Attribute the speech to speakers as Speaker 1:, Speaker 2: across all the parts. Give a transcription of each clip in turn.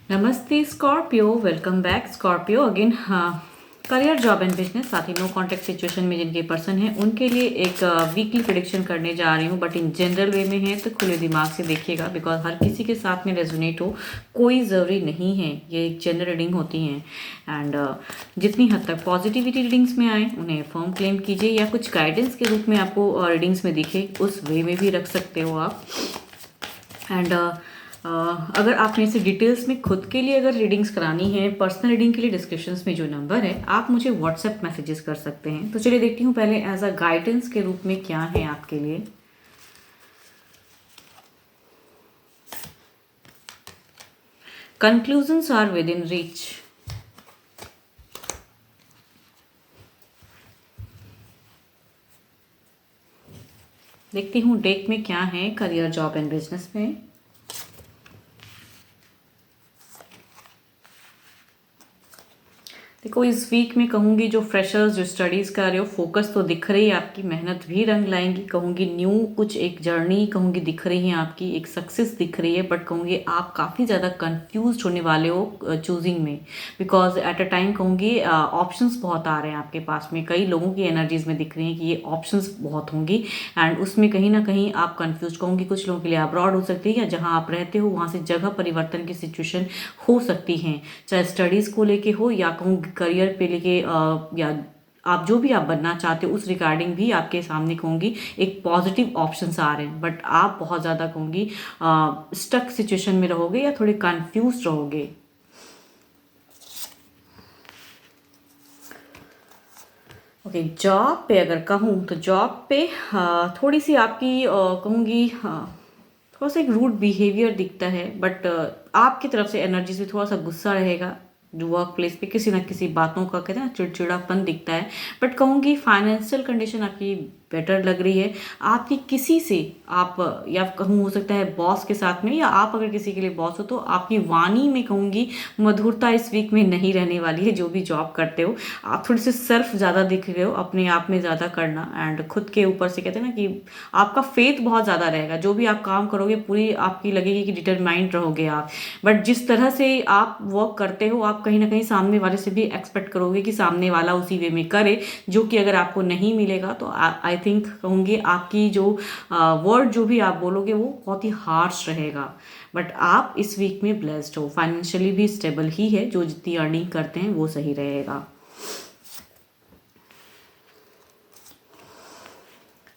Speaker 1: नमस्ते Scorpio, welcome back Scorpio again. हाँ, career job and business, साथ ही नो कॉन्टैक्ट सिचुएशन में जिनके पर्सन हैं उनके लिए एक वीकली प्रिडिक्शन करने जा रही हूँ, बट इन जनरल वे में है तो खुले दिमाग से देखिएगा, बिकॉज हर किसी के साथ में रेजोनेट हो कोई ज़रूरी नहीं है। ये एक जनरल रीडिंग होती हैं एंड जितनी हद तक पॉजिटिविटी रीडिंग्स में आए उन्हें फर्म क्लेम कीजिए, या कुछ गाइडेंस के रूप में आपको रीडिंग्स में दिखे उस वे में भी रख सकते हो आप। एंड अगर आपने इसे डिटेल्स में खुद के लिए अगर रीडिंग्स करानी है, पर्सनल रीडिंग के लिए डिस्क्रिप्शंस में जो नंबर है आप मुझे व्हाट्सएप मैसेजेस कर सकते हैं। तो चलिए देखती हूँ पहले एज अ गाइडेंस के रूप में क्या है आपके लिए। Conclusions are within reach. देखती हूँ डेक में क्या है करियर जॉब एंड बिजनेस में। देखो, इस वीक में कहूँगी जो फ्रेशर्स जो स्टडीज़ कर रहे हो, फोकस तो दिख रही है आपकी, मेहनत भी रंग लाएंगी। कहूँगी न्यू कुछ एक जर्नी कहूँगी दिख रही है आपकी, एक सक्सेस दिख रही है, बट कहूँगी आप काफ़ी ज़्यादा कंफ्यूज होने वाले हो चूजिंग में, बिकॉज एट अ टाइम कहूँगी ऑप्शंस बहुत आ रहे हैं आपके पास में। कई लोगों की एनर्जीज में दिख रही है कि ये ऑप्शंस बहुत होंगी एंड उसमें कहीं ना कहीं आप कंफ्यूज कहूँगी। कुछ लोगों के लिए अब्रॉड हो सकती है, या जहाँ आप रहते हो वहाँ से जगह परिवर्तन की सिचुएशन हो सकती है, चाहे स्टडीज़ को लेके हो या कहूँ करियर पे लेके या आप जो भी आप बनना चाहते हो उस रिगार्डिंग भी आपके सामने कहूँगी एक पॉजिटिव ऑप्शंस आ रहे हैं। बट आप बहुत ज़्यादा कहूँगी स्टक सिचुएशन में रहोगे या थोड़े कंफ्यूज रहोगे। ओके, जॉब पे अगर कहूँ तो जॉब पे थोड़ी सी आपकी कहूँगी थोड़ा सा एक रूड बिहेवियर दिखता है, बट आपकी तरफ से एनर्जी से थोड़ा सा गुस्सा रहेगा। जो वर्क प्लेस पे किसी ना किसी बातों का कहते हैं ना चिड़चिड़ापन दिखता है, बट कहूँगी फाइनेंशियल कंडीशन आपकी बेटर लग रही है। आपकी किसी से आप या कहूँ हो सकता है बॉस के साथ में, या आप अगर किसी के लिए बॉस हो तो आपकी वाणी में कहूँगी मधुरता इस वीक में नहीं रहने वाली है। जो भी जॉब करते हो आप थोड़े से सर्फ ज़्यादा दिख रहे हो, अपने आप में ज़्यादा करना एंड खुद के ऊपर से कहते हैं ना कि आपका फेथ बहुत ज़्यादा रहेगा। जो भी आप काम करोगे पूरी आपकी लगेगी कि डिटरमाइंड रहोगे आप, बट जिस तरह से आप वर्क करते हो आप कहीं ना कहीं सामने वाले से भी एक्सपेक्ट करोगे कि सामने वाला उसी वे में करे, जो कि अगर आपको नहीं मिलेगा तो आई थिंक कहूँगी आपकी जो वर्ड जो भी आप बोलोगे वो बहुत ही हार्श रहेगा। बट आप इस वीक में ब्लेस्ड हो, फाइनेंशियली भी स्टेबल ही है, जो जितनी अर्निंग करते हैं वो सही रहेगा।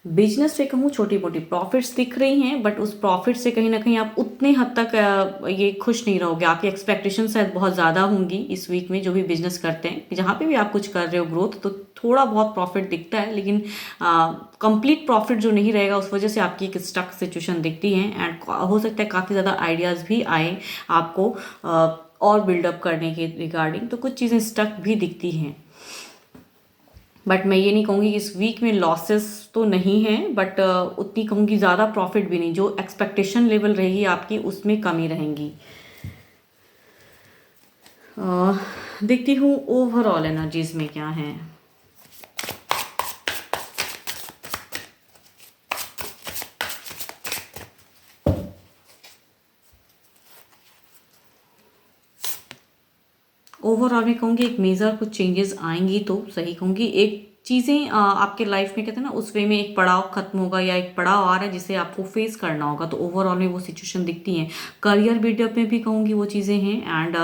Speaker 1: बिजनेस पे कहूँ छोटी मोटी प्रॉफिट्स दिख रही हैं, बट उस प्रॉफिट से कहीं ना कहीं आप उतने हद तक ये खुश नहीं रहोगे। आपकी एक्सपेक्टेशन शायद बहुत ज़्यादा होंगी इस वीक में, जो भी बिजनेस करते हैं कि जहाँ पे भी आप कुछ कर रहे हो ग्रोथ, तो थोड़ा बहुत प्रॉफिट दिखता है, लेकिन कंप्लीट प्रॉफिट जो नहीं रहेगा उस वजह से आपकी एक स्टक सिचुएशन दिखती है एंड हो सकता है काफ़ी ज़्यादा आइडियाज़ भी आए आपको और बिल्डअप करने के रिगार्डिंग, तो कुछ चीज़ें स्टक भी दिखती हैं। बट मैं ये नहीं कहूँगी कि इस वीक में लॉसेस तो नहीं है, बट उतनी कहूँगी ज़्यादा प्रॉफिट भी नहीं। जो एक्सपेक्टेशन लेवल रहेगी आपकी उसमें कमी रहेंगी। देखती हूँ ओवरऑल एनर्जीज में क्या है। ओवरऑल मैं कहूँगी एक मेजर कुछ चेंजेस आएंगी तो सही कहूँगी। एक चीज़ें आपके लाइफ में कहते हैं ना उस वे में एक पड़ाव खत्म होगा या एक पड़ाव आ रहा है जिसे आपको फेस करना होगा, तो ओवरऑल में वो सिचुएशन दिखती हैं। करियर बिल्डअप में भी कहूँगी वो चीज़ें हैं एंड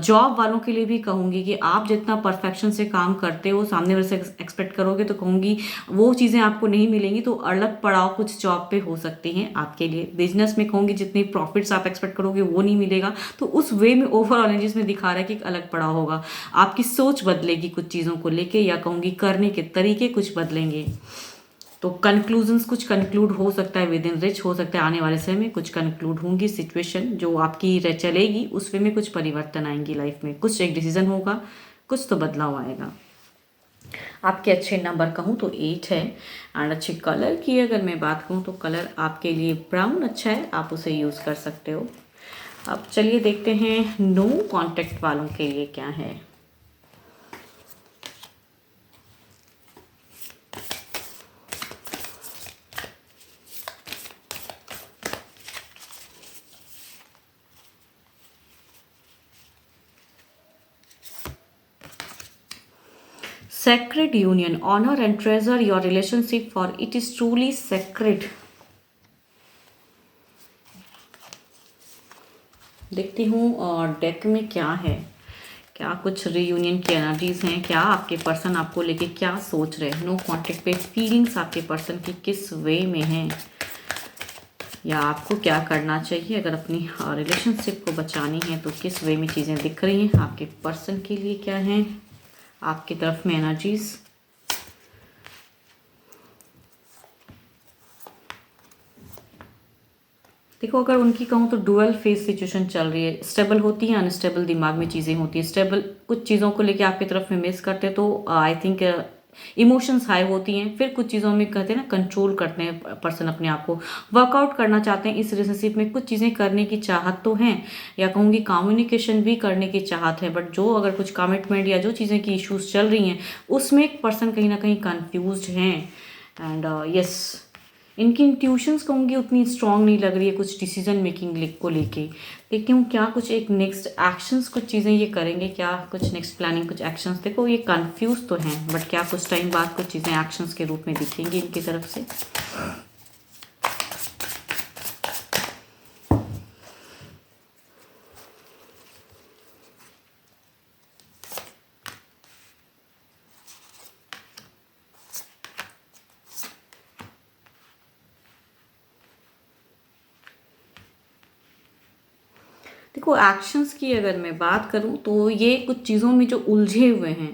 Speaker 1: जॉब वालों के लिए भी कहूँगी कि आप जितना परफेक्शन से काम करते हो सामने वाले से एक्सपेक्ट करोगे तो कहूँगी वो चीज़ें आपको नहीं मिलेंगी, तो अलग पड़ाव कुछ जॉब पे हो सकती हैं आपके लिए। बिजनेस में कहूँगी जितने प्रॉफिट्स आप एक्सपेक्ट करोगे वो नहीं मिलेगा, तो उस वे में ओवरऑल एनर्जीज में दिखा रहा है कि एक अलग पड़ाव होगा। आपकी सोच बदलेगी कुछ चीज़ों को लेके, या कहूँगी करने के तरीके कुछ बदलेंगे। तो कंक्लूजन्स कुछ कंक्लूड हो सकता है विद इन रिच, हो सकता है आने वाले समय में कुछ कंक्लूड होंगी सिचुएशन जो आपकी चलेगी उस वे में कुछ परिवर्तन आएंगी लाइफ में, कुछ एक डिसीजन होगा, कुछ तो बदलाव आएगा। आपके अच्छे नंबर कहूँ तो 8 है एंड अच्छे कलर की अगर मैं बात कहूँ तो कलर आपके लिए ब्राउन अच्छा है, आप उसे यूज़ कर सकते हो। अब चलिए देखते हैं नो कांटेक्ट वालों के लिए क्या है। sacred union, honor and treasure your relationship for it is truly sacred. देखती हूँ डेक में क्या है, क्या कुछ रीयूनियन की एनर्जीज हैं, क्या आपके पर्सन आपको लेके क्या सोच रहे हैं, नो कॉन्टेक्ट पे फीलिंग्स आपके पर्सन की किस वे में हैं, या आपको क्या करना चाहिए अगर अपनी रिलेशनशिप को बचानी है तो किस वे में चीज़ें दिख रही हैं, आपके पर्सन के लिए क्या हैं आपकी तरफ में एनर्जीज। देखो अगर उनकी कहूँ तो डुअल फेस सिचुएशन चल रही है, स्टेबल होती है, अनस्टेबल दिमाग में चीज़ें होती है, स्टेबल कुछ चीज़ों को लेके आपकी तरफ में मिस करते तो आई थिंक इमोशंस हाई होती हैं, फिर कुछ चीज़ों में कहते हैं ना कंट्रोल करते हैं पर्सन अपने आप को, वर्कआउट करना चाहते हैं इस रिलेशनशिप में, कुछ चीज़ें करने की चाहत तो हैं, या कहूँगी कम्युनिकेशन भी करने की चाहत है, बट जो अगर कुछ कमिटमेंट या जो चीज़ें की इश्यूज चल रही हैं उसमें एक पर्सन कहीं ना कहीं कन्फ्यूज हैं। एंड यस, इनकी इंट्यूशंस कहूँगी उतनी स्ट्रांग नहीं लग रही है कुछ डिसीजन मेकिंग को लेके। देखती हूँ क्या कुछ एक नेक्स्ट एक्शंस कुछ चीज़ें ये करेंगे, क्या कुछ नेक्स्ट प्लानिंग कुछ एक्शंस। देखो ये कंफ्यूज तो हैं बट क्या कुछ टाइम बाद कुछ चीज़ें एक्शंस के रूप में दिखेंगी इनकी तरफ से। देखो एक्शंस की अगर मैं बात करूं तो ये कुछ चीज़ों में जो उलझे हुए हैं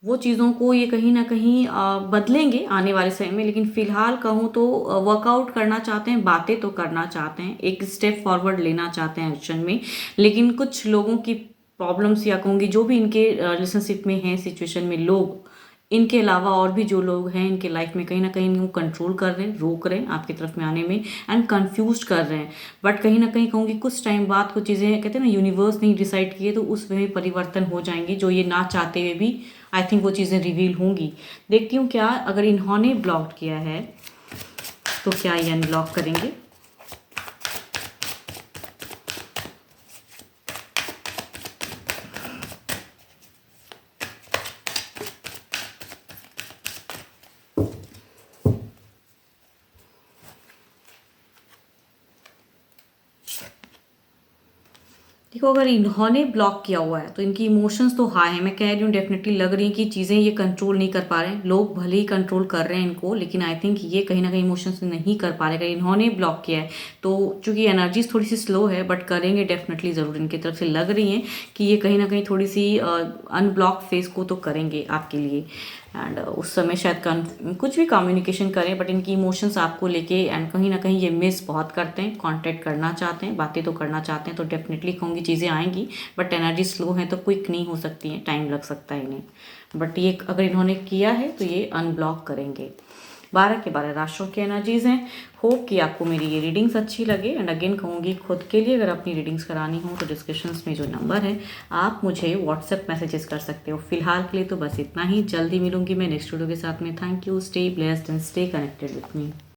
Speaker 1: वो चीज़ों को ये कहीं ना कहीं बदलेंगे आने वाले समय में, लेकिन फ़िलहाल कहूँ तो वर्कआउट करना चाहते हैं, बातें तो करना चाहते हैं, एक स्टेप फॉरवर्ड लेना चाहते हैं एक्शन में, लेकिन कुछ लोगों की प्रॉब्लम्स या कहूँगी जो भी इनके रिलेशनशिप में हैं सिचुएशन में लोग, इनके अलावा और भी जो लोग हैं इनके लाइफ में कहीं ना कहीं वो कंट्रोल कर रहे हैं, रोक रहे हैं आपकी तरफ में आने में एंड कंफ्यूज कर रहे हैं। बट कहीं ना कहीं कहूँगी कुछ टाइम बाद कुछ चीज़ें कहते हैं ना यूनिवर्स नहीं डिसाइड किए तो उस में परिवर्तन हो जाएंगे, जो ये ना चाहते हुए भी आई थिंक वो चीज़ें रिवील होंगी। देखती हूँ क्या अगर इन्होंने ब्लॉक किया है तो क्या ये अनब्लॉक करेंगे। देखो अगर इन्होंने ब्लॉक किया हुआ है तो इनकी इमोशंस तो हाई है, मैं कह रही हूँ डेफिनेटली लग रही है कि चीज़ें ये कंट्रोल नहीं कर पा रहे हैं, लोग भले ही कंट्रोल कर रहे हैं इनको लेकिन आई थिंक ये कहीं ना कहीं इमोशंस नहीं कर पा रहे। अगर इन्होंने ब्लॉक किया है तो चूंकि एनर्जीज थोड़ी सी स्लो है बट करेंगे डेफिनेटली ज़रूर, इनकी तरफ से लग रही हैं कि ये कहीं ना कहीं थोड़ी सी अनब्लॉक फेस को तो करेंगे आपके लिए। एंड उस समय शायद कुछ भी कम्युनिकेशन करें बट इनकी इमोशंस आपको लेके एंड कहीं ना कहीं ये मिस बहुत करते हैं, कांटेक्ट करना चाहते हैं, बातें तो करना चाहते हैं, तो डेफिनेटली कहूँगी चीज़ें आएंगी बट एनर्जी स्लो है तो क्विक नहीं हो सकती है, टाइम लग सकता है इन्हें। बट ये अगर इन्होंने किया है तो ये अनब्लॉक करेंगे। 12 के 12 राशियों की एनर्जीज हैं। होप कि आपको मेरी ये रीडिंग्स अच्छी लगे एंड अगेन कहूँगी खुद के लिए अगर अपनी रीडिंग्स करानी हो तो डिस्क्रिप्शंस में जो नंबर है आप मुझे व्हाट्सएप मैसेजेस कर सकते हो। फिलहाल के लिए तो बस इतना ही, जल्दी मिलूंगी मैं नेक्स्ट वीडियो के साथ में। Thank you, stay blessed and stay connected with me.